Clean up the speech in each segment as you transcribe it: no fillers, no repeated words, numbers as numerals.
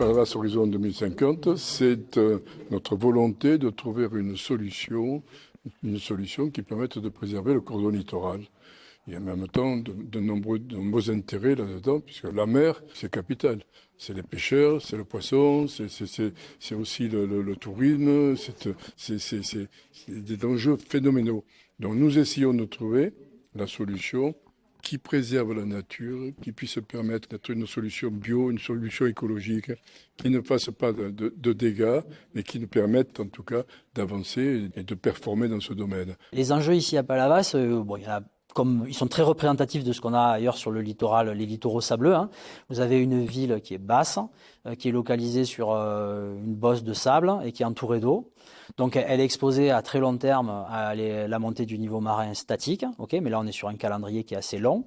Palavas Horizon 2050, c'est notre volonté de trouver une solution qui permette de préserver le cordon littoral. Il y a en même temps de nombreux intérêts là-dedans, puisque la mer, c'est capital. C'est les pêcheurs, c'est le poisson, c'est aussi le tourisme, c'est des enjeux phénoménaux. Donc nous essayons de trouver la solution qui préserve la nature, qui puisse permettre d'être une solution bio, une solution écologique, qui ne fasse pas de dégâts, mais qui nous permette en tout cas d'avancer et de performer dans ce domaine. Les enjeux ici à Palavas, il y en a comme ils sont très représentatifs de ce qu'on a ailleurs sur le littoral, les littoraux sableux. Vous avez une ville qui est basse, qui est localisée sur une bosse de sable et qui est entourée d'eau. Donc elle est exposée à très long terme à la montée du niveau marin statique. Mais là on est sur un calendrier qui est assez long.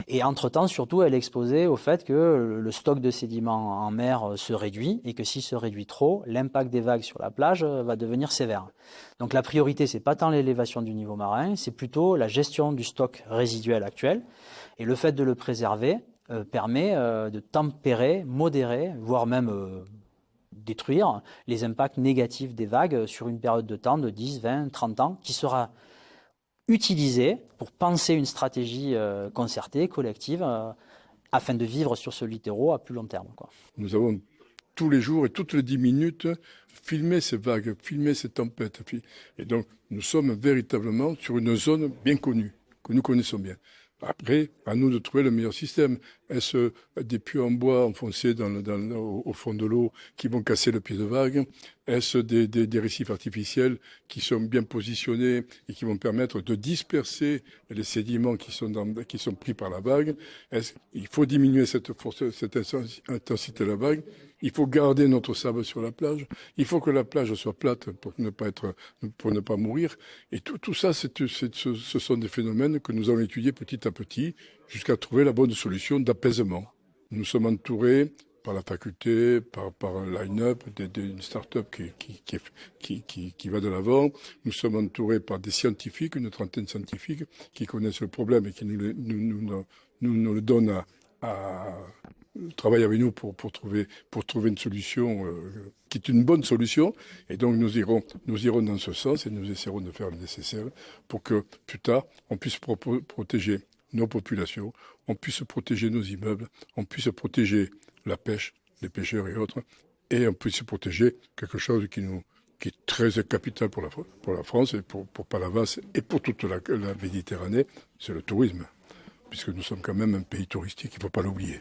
Et entre-temps, surtout, elle est exposée au fait que le stock de sédiments en mer se réduit et que s'il se réduit trop, l'impact des vagues sur la plage va devenir sévère. Donc la priorité, c'est pas tant l'élévation du niveau marin, c'est plutôt la gestion du stock résiduel actuel. Et le fait de le préserver permet de tempérer, modérer, voire même détruire les impacts négatifs des vagues sur une période de temps de 10, 20, 30 ans qui sera utilisé pour penser une stratégie concertée, collective, afin de vivre sur ce littoral à plus long terme. Nous avons tous les jours et toutes les 10 minutes filmé ces vagues, filmé ces tempêtes. Et donc nous sommes véritablement sur une zone bien connue, que nous connaissons bien. Après, à nous de trouver le meilleur système. Est-ce des puits en bois enfoncés au fond de l'eau qui vont casser le pied de vague? Est-ce des récifs artificiels qui sont bien positionnés et qui vont permettre de disperser les sédiments qui sont pris par la vague? Il faut diminuer cette intensité de la vague. Il faut garder notre sable sur la plage. Il faut que la plage soit plate pour ne pas mourir. Et tout ça, ce sont des phénomènes que nous allons étudier petit à petit jusqu'à trouver la bonne solution d'apaisement. Nous sommes entourés par la faculté, par un line-up, d'une start-up qui va de l'avant. Nous sommes entourés par des scientifiques, une trentaine de scientifiques qui connaissent le problème et qui nous le donnent à travailler avec nous pour trouver une solution qui est une bonne solution. Et donc nous irons dans ce sens et nous essaierons de faire le nécessaire pour que plus tard on puisse protéger nos populations, on puisse protéger nos immeubles, on puisse protéger la pêche, les pêcheurs et autres, et on puisse protéger quelque chose qui est très capital pour la France et pour Palavas et pour toute la Méditerranée, c'est le tourisme, puisque nous sommes quand même un pays touristique, il ne faut pas l'oublier.